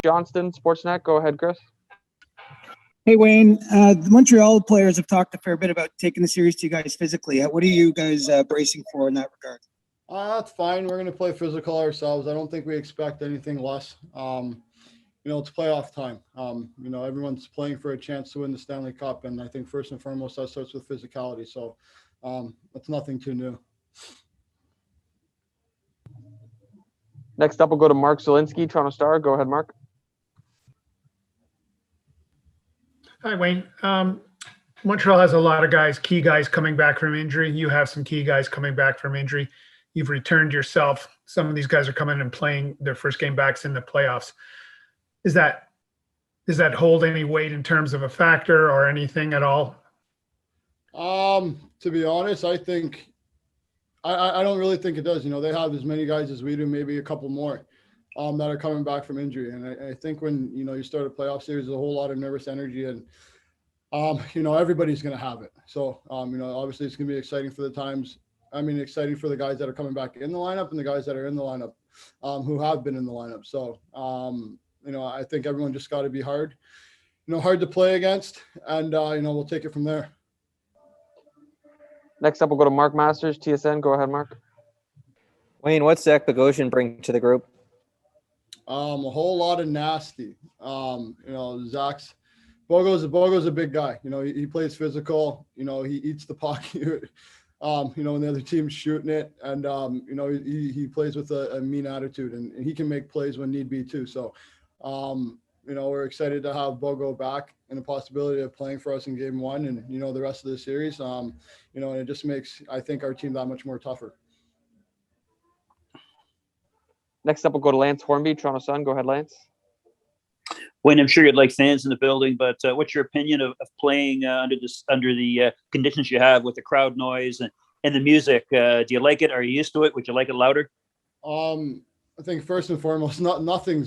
Johnston, Sportsnet. Go ahead, Chris. Hey, Wayne. The Montreal players have talked a fair bit about taking the series to you guys physically. What are you guys bracing for in that regard? That's fine. We're going to play physical ourselves. I don't think we expect anything less. It's playoff time. Everyone's playing for a chance to win the Stanley Cup. And I think first and foremost, that starts with physicality. So it's nothing too new. Next up, we'll go to Mark Zielinski, Toronto Star. Go ahead, Mark. Hi, Wayne. Montreal has a lot of guys, key guys coming back from injury. You have some key guys coming back from injury. You've returned yourself. Some of these guys are coming and playing their first game backs in the playoffs. Does that hold any weight in terms of a factor or anything at all? To be honest, I think I don't really think it does. They have as many guys as we do, maybe a couple more that are coming back from injury. And I think when, you start a playoff series, there's a whole lot of nervous energy and, everybody's going to have it. So, obviously it's going to be exciting for the times. Exciting for the guys that are coming back in the lineup and the guys that are in the lineup who have been in the lineup. So, I think everyone just got to be hard to play against and, we'll take it from there. Next up, we'll go to Mark Masters, TSN. Go ahead, Mark. Wayne, what's Zach Bogosian bring to the group? A whole lot of nasty. Bogo's a big guy. He plays physical. He eats the puck. When the other team's shooting it, and he plays with a mean attitude, and he can make plays when need be too. So, we're excited to have Bogo back and the possibility of playing for us in game one and, the rest of the series. And it just makes, I think, our team that much more tougher. Next up, we'll go to Lance Hornby, Toronto Sun. Go ahead, Lance. Wayne, I'm sure you'd like fans in the building, but what's your opinion of playing under the conditions you have with the crowd noise and the music? Do you like it? Are you used to it? Would you like it louder? I think first and foremost, nothing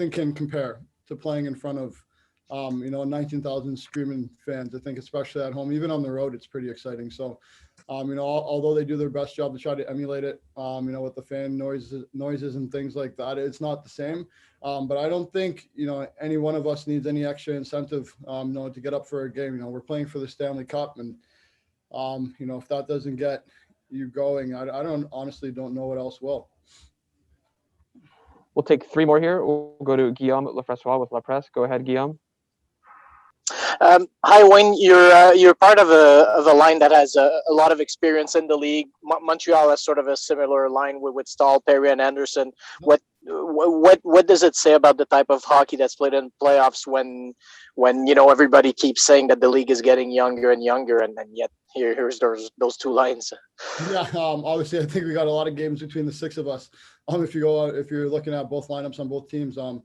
can compare to playing in front of 19,000 screaming fans. I think especially at home, even on the road, it's pretty exciting. So, although they do their best job to try to emulate it, with the fan noises and things like that, it's not the same. But I don't think, any one of us needs any extra incentive, to get up for a game. We're playing for the Stanley Cup, and, if that doesn't get you going, I honestly don't know what else will. We'll take three more here. We'll go to Guillaume Lefressois with La Presse. Go ahead, Guillaume. Hi, Wayne. You're part of a line that has a lot of experience in the league. Montreal has sort of a similar line with Stahl, Perry, and Anderson. What does it say about the type of hockey that's played in playoffs when everybody keeps saying that the league is getting younger and younger, and then yet here's those two lines? Yeah, obviously I think we got a lot of games between the six of us. If you're looking at both lineups on both teams, I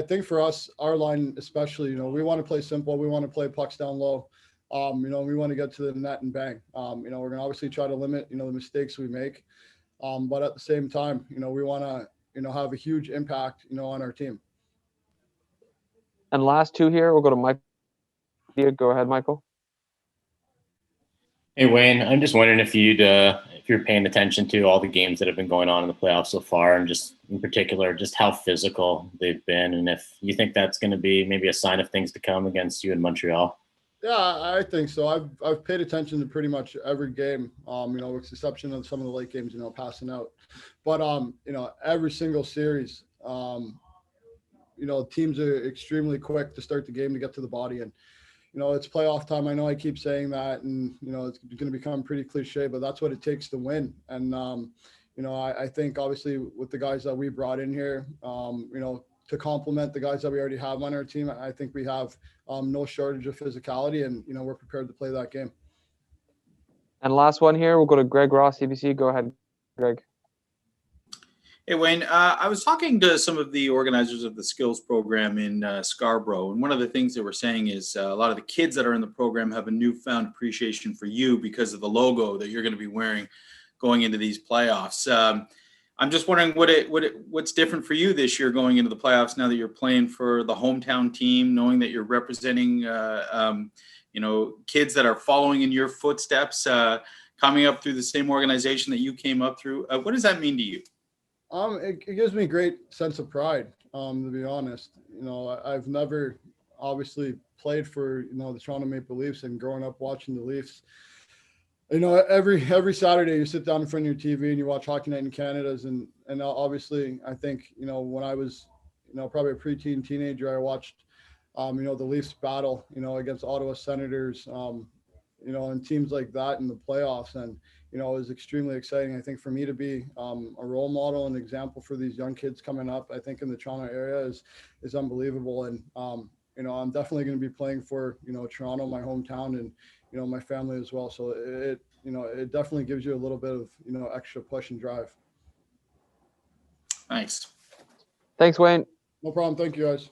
think for us, our line especially, we want to play simple. We want to play pucks down low. We want to get to the net and bang. We're going to obviously try to limit, the mistakes we make. But at the same time, we want to, have a huge impact, on our team. And last two here, we'll go to Mike. Go ahead, Michael. Hey, Wayne, I'm just wondering if you're paying attention to all the games that have been going on in the playoffs so far, and just in particular, just how physical they've been, and if you think that's going to be maybe a sign of things to come against you in Montreal. Yeah, I think so. I've paid attention to pretty much every game, with the exception of some of the late games, passing out. But, every single series, teams are extremely quick to start the game to get to the body. And, it's playoff time. I know I keep saying that, and, it's going to become pretty cliche, but that's what it takes to win. And, I think obviously with the guys that we brought in here, to complement the guys that we already have on our team, I think we have no shortage of physicality, and, we're prepared to play that game. And last one here, we'll go to Greg Ross, CBC. Go ahead, Greg. Hey, Wayne, I was talking to some of the organizers of the skills program in Scarborough, and one of the things they were saying is a lot of the kids that are in the program have a newfound appreciation for you because of the logo that you're going to be wearing going into these playoffs. I'm just wondering what's different for you this year going into the playoffs now that you're playing for the hometown team, knowing that you're representing, kids that are following in your footsteps, coming up through the same organization that you came up through. What does that mean to you? It gives me a great sense of pride, to be honest. I've never obviously played for, the Toronto Maple Leafs, and growing up watching the Leafs, every Saturday you sit down in front of your TV and you watch Hockey Night in Canada's, and obviously I think, when I was, probably a preteen teenager, I watched, the Leafs battle, against Ottawa Senators, and teams like that in the playoffs. And, it was extremely exciting. I think for me to be a role model and example for these young kids coming up, I think in the Toronto area is unbelievable. And, I'm definitely going to be playing for, Toronto, my hometown, and, my family as well. So it definitely gives you a little bit of, extra push and drive. Thanks. Thanks, Wayne. No problem. Thank you, guys.